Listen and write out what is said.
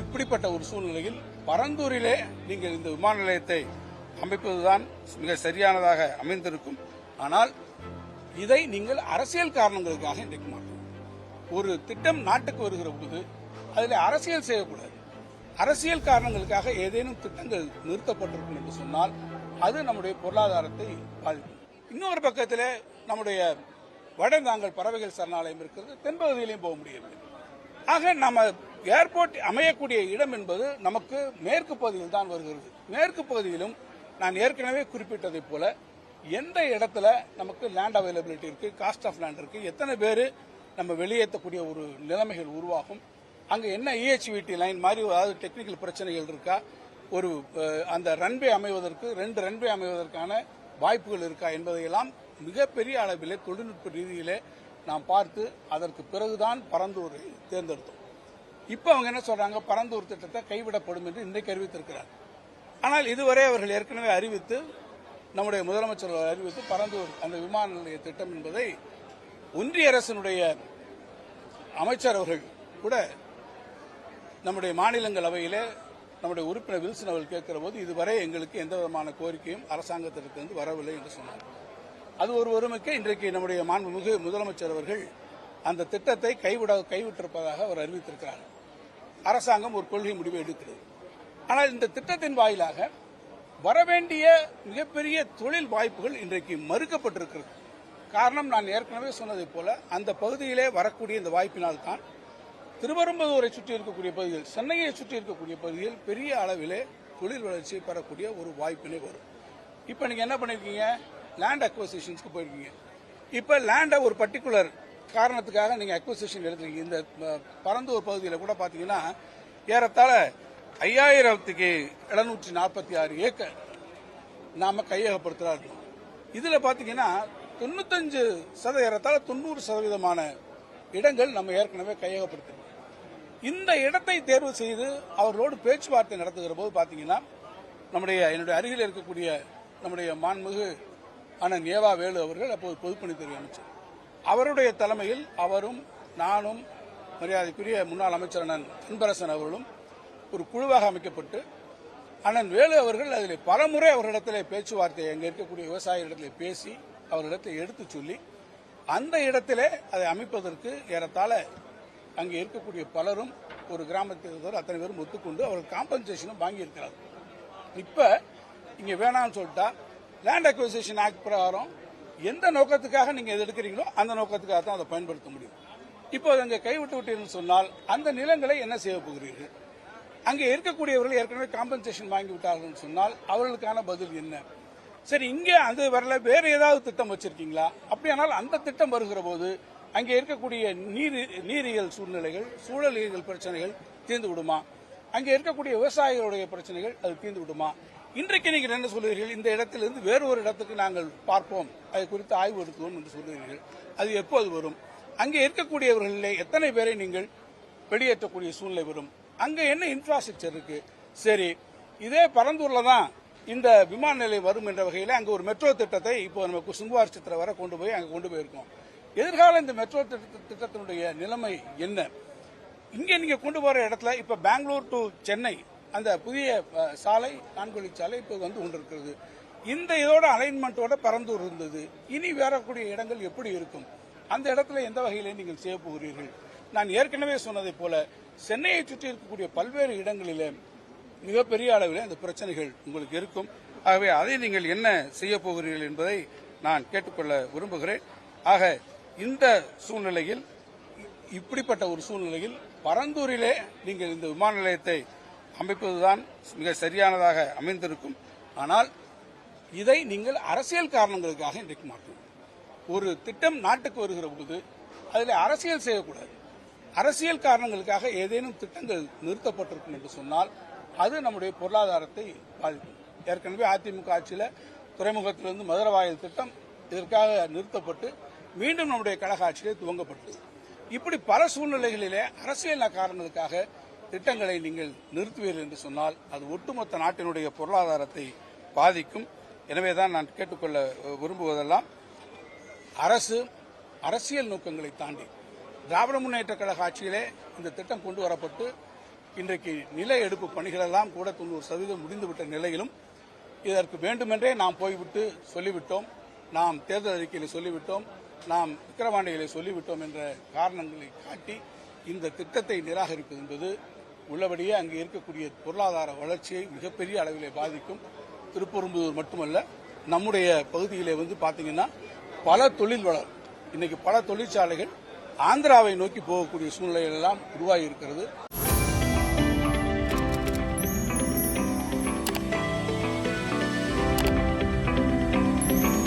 இப்படிப்பட்ட ஒரு சூழ்நிலையில் பரந்தூரிலே நீங்கள் இந்த விமான நிலையத்தை அமைப்பதுதான் மிக சரியானதாக அமைந்திருக்கும். ஆனால் இதை நீங்கள் அரசியல் காரணங்களுக்காக இன்றைக்கு மாற்றணும். ஒரு திட்டம் நாட்டுக்கு வருகிற போது அதில் அரசியல் செய்யக்கூடாது. அரசியல் காரணங்களுக்காக ஏதேனும் திட்டங்கள் நிறுத்தப்பட்டிருக்கும் என்று சொன்னால் அது நம்முடைய பொருளாதாரத்தை பாதிக்கும். இன்னொரு பக்கத்திலே நம்முடைய வடநாங்கல் பறவைகள் சரணாலயம் இருக்கிறது, தென்பகுதியிலையும் போக முடியவில்லை. ஆக நம்ம ஏர்போர்ட் அமையக்கூடிய இடம் என்பது நமக்கு மேற்கு பகுதியில் தான் வருகிறது. மேற்கு பகுதியிலும் நான் ஏற்கனவே குறிப்பிட்டதை போல எந்த இடத்துல நமக்கு லேண்ட் அவைலபிலிட்டி இருக்கு, காஸ்ட் ஆஃப் லேண்ட் இருக்கு, எத்தனை பேர் நம்ம வெளியேற்றக்கூடிய ஒரு நிலைமைகள் உருவாகும், அங்க என்ன இஹெச்விடி லைன் மாதிரி அதாவது டெக்னிக்கல் பிரச்சனைகள் இருக்கா, ஒரு அந்த ரன்வே அமைவதற்கு 2 ரன்வே அமைவதற்கான வாய்ப்புகள் இருக்கா என்பதையெல்லாம் மிகப்பெரிய அளவிலே தொழில்நுட்ப ரீதியிலே நாம் பார்த்து அதற்கு பிறகுதான் பரந்தூரை தேர்ந்தெடுத்தோம். இப்ப அவங்க என்ன சொல்றாங்க, பரந்தூர் திட்டத்தை கைவிடப்படும் என்று இன்றைக்கு அறிவித்திருக்கிறார். ஆனால் இதுவரை அவர்கள் ஏற்கனவே அறிவித்து, நம்முடைய முதலமைச்சர் அறிவித்து பரந்தூர் அந்த விமான நிலைய திட்டம் என்பதை ஒன்றிய அரசினுடைய அமைச்சர் அவர்கள் கூட நம்முடைய மாநிலங்களவையிலே நம்முடைய உறுப்பினர் வில்சன் அவர்கள் கேட்கிற போது இதுவரை எங்களுக்கு எந்த விதமான கோரிக்கையும் அரசாங்கத்திலிருந்து வரவில்லை என்று சொன்னார். அது ஒரு ஒருமைக்கு இன்றைக்கு நம்முடைய மாண்புமிகு முதலமைச்சர் அவர்கள் அந்த திட்டத்தை கைவிட்டிருப்பதாக அவர் அறிவித்திருக்கிறார். அரசாங்கம் ஒரு கொள்கை முடிவை எடுக்கிறது. ஆனால் இந்த திட்டத்தின் வாயிலாக வரவேண்டிய மிகப்பெரிய தொழில் வாய்ப்புகள் இன்றைக்கு மறுக்கப்பட்டிருக்கிறது. காரணம், நான் ஏற்கனவே சொன்னதை போல அந்த பகுதியிலே வரக்கூடிய இந்த வாய்ப்பினால் தான் திருவரம்பூரை சுற்றி இருக்கக்கூடிய பகுதிகள், சென்னையை சுற்றி இருக்கக்கூடிய பகுதியில் பெரிய அளவிலே தொழில் வளர்ச்சியை பெறக்கூடிய ஒரு வாய்ப்பினை வரும். இப்ப நீங்க என்ன பண்ணிருக்கீங்க, லேண்ட் அக்வசிஷன்ஸ்க்கு போயிருக்கீங்க. இப்ப லேண்ட ஒரு பர்டிகுலர் காரணத்துக்காக நீங்க அக்வசிஷன் எடுத்துருக்கீங்க. இந்த பரந்தூர் பகுதியில் கூட பாத்தீங்கன்னா ஏறத்தாழ 5746 ஏக்கர் நாம கையகப்படுத்தா இருக்கோம். இதுல பாத்தீங்கன்னா 95% ஏறத்தாழ 90% இடங்கள் நம்ம ஏற்கனவே கையகப்படுத்தணும். இந்த இடத்தை தேர்வு செய்து அவர்களோடு பேச்சுவார்த்தை நடத்துகிற போது பாத்தீங்கன்னா என்னுடைய அருகில் இருக்கக்கூடிய நம்முடைய மாண்புமிகு அண்ணன் ஏவா வேலு அவர்கள் அப்போது பொதுப்பணித்துறை அமைச்சர், அவருடைய தலைமையில் அவரும் நானும் மரியாதைக்குரிய முன்னாள் அமைச்சர் அண்ணன் அன்பரசன் அவர்களும் ஒரு குழுவாக அமைக்கப்பட்டு அண்ணன் வேலு அவர்கள் அதில் பலமுறை அவர்களிடத்தில் பேச்சுவார்த்தை அங்கே இருக்கக்கூடிய விவசாயிகளிடத்தில் பேசி அவர்களிடத்தில் எடுத்து சொல்லி அந்த இடத்திலே அதை அமைப்பதற்கு ஏறத்தாழ அங்கே இருக்கக்கூடிய பலரும் ஒரு கிராமத்தில் அத்தனை பேரும் ஒத்துக்கொண்டு அவர்கள் காம்பன்சேஷனும் வாங்கியிருக்கிறார். இப்ப இங்க வேணாம்னு சொல்லிட்டா லேண்ட் அக்விசிஷன் ஆக்ட் பிரகாரம் எந்த நோக்கத்துக்காக நீங்க எடுக்கிறீங்களோ அந்த நோக்கத்துக்காக தான் அதை பயன்படுத்த முடியும். இப்போ அங்கே கைவிட்டு விட்டீர்கள் சொன்னால் அந்த நிலங்களை என்ன செய்ய போகிறீர்கள்? அங்கே இருக்கக்கூடியவர்கள் ஏற்கனவே காம்பன்சேஷன் வாங்கி விட்டார்கள் சொன்னால் அவர்களுக்கான பதில் என்ன? சரி, இங்கே அது வரல, வேற ஏதாவது திட்டம் வச்சிருக்கீங்களா? அப்படியானால் அந்த திட்டம் வருகிற போது அங்கே இருக்கக்கூடிய நீரியல் சூழ்நிலைகள், சூழலியல் பிரச்சனைகள் தீர்ந்து விடுமா? அங்கே இருக்கக்கூடிய விவசாயிகளுடைய பிரச்சனைகள் அது தீர்ந்து விடுமா? இன்றைக்கு நீங்கள் என்ன சொல்லுவீர்கள், இந்த இடத்திலிருந்து வேறு ஒரு இடத்துக்கு நாங்கள் பார்ப்போம், அது குறித்து ஆய்வு எடுத்துவோம் என்று சொல்லுவீர்கள். அது எப்போது வரும்? அங்கே இருக்கக்கூடியவர்களிலே எத்தனை பேரை நீங்கள் வெளியேற்றக்கூடிய சூழ்நிலை வரும்? அங்கே என்ன இன்ஃப்ராஸ்ட்ரக்சர் இருக்கு? சரி, இதே பரந்தூர்ல தான் இந்த விமான நிலையம் வரும் என்ற வகையில் அங்கே ஒரு மெட்ரோ திட்டத்தை இப்போ நமக்கு சுங்குவார் சித்திரை வரை கொண்டு போயிருக்கோம். எதிர்கால இந்த மெட்ரோ திட்டத்தினுடைய நிலைமை என்ன? இங்கே நீங்க கொண்டு போற இடத்துல இப்ப பெங்களூர் டு சென்னை அந்த புதிய சாலை, 4 வழிச்சாலை இப்போ வந்து கொண்டிருக்கிறது. இந்த இதோட அலைன்மெண்டோட பரந்தூர் இருந்தது. இனி வரக்கூடிய இடங்கள் எப்படி இருக்கும்? அந்த இடத்துல எந்த வகையிலே நீங்கள் செய்ய போகிறீர்கள்? நான் ஏற்கனவே சொன்னதை போல சென்னையை சுற்றி இருக்கக்கூடிய பல்வேறு இடங்களிலே மிகப்பெரிய அளவில் அந்த பிரச்சனைகள் உங்களுக்கு இருக்கும். ஆகவே அதை நீங்கள் என்ன செய்ய போகிறீர்கள் என்பதை நான் கேட்டுக்கொள்ள விரும்புகிறேன். ஆக இந்த சூழ்நிலையில், இப்படிப்பட்ட ஒரு சூழ்நிலையில் பரந்தூரிலே நீங்கள் இந்த விமான நிலையத்தை அமைப்பதுதான் மிக சரியானதாக அமைந்திருக்கும். ஆனால் இதை நீங்கள் அரசியல் காரணங்களுக்காக இன்றைக்கு மாற்றணும். ஒரு திட்டம் நாட்டுக்கு வருகிற போது அதில் அரசியல் செய்யக்கூடாது. அரசியல் காரணங்களுக்காக ஏதேனும் திட்டங்கள் நிறுத்தப்பட்டிருக்கும் என்று சொன்னால் அது நம்முடைய பொருளாதாரத்தை பாதிக்கும். ஏற்கனவே அதிமுக ஆட்சியில் துறைமுகத்திலிருந்து மதுரவாயல் திட்டம் இதற்காக நிறுத்தப்பட்டு மீண்டும் நம்முடைய கழக ஆட்சியிலே துவங்கப்பட்டது. இப்படி பல சூழ்நிலைகளிலே அரசியல் காரணங்களுக்காக திட்டங்களை நீங்கள் நிறுத்துவீர்கள் என்று சொன்னால் அது ஒட்டுமொத்த நாட்டினுடைய பொருளாதாரத்தை பாதிக்கும். எனவேதான் நான் கேட்டுக்கொள்ள விரும்புவதெல்லாம், அரசு அரசியல் நோக்கங்களை தாண்டி திராவிட முன்னேற்ற கழக ஆட்சியிலே இந்த திட்டம் கொண்டு வரப்பட்டு இன்றைக்கு நில எடுப்பு பணிகள் எல்லாம் கூட 90% முடிந்துவிட்ட நிலையிலும் இதற்கு வேண்டுமென்றே நாம் போய்விட்டு சொல்லிவிட்டோம், நாம் தேர்தல் அறிக்கையில் சொல்லிவிட்டோம், நாம் விக்கிரவாண்டிகளை சொல்லிவிட்டோம் என்ற காரணங்களை காட்டி இந்த திட்டத்தை நிராகரிப்பது என்பது உள்ளபடியே அங்கே இருக்கக்கூடிய பொருளாதார வளர்ச்சியை மிகப்பெரிய அளவிலே பாதிக்கும். திருப்பெரும்புதூர் மட்டுமல்ல, நம்முடைய பகுதியிலே பாத்தீங்கன்னா பல தொழில் வளரும். இன்னைக்கு பல தொழிற்சாலைகள் ஆந்திராவை நோக்கி போகக்கூடிய சூழ்நிலை எல்லாம் உருவாகி இருக்கிறது.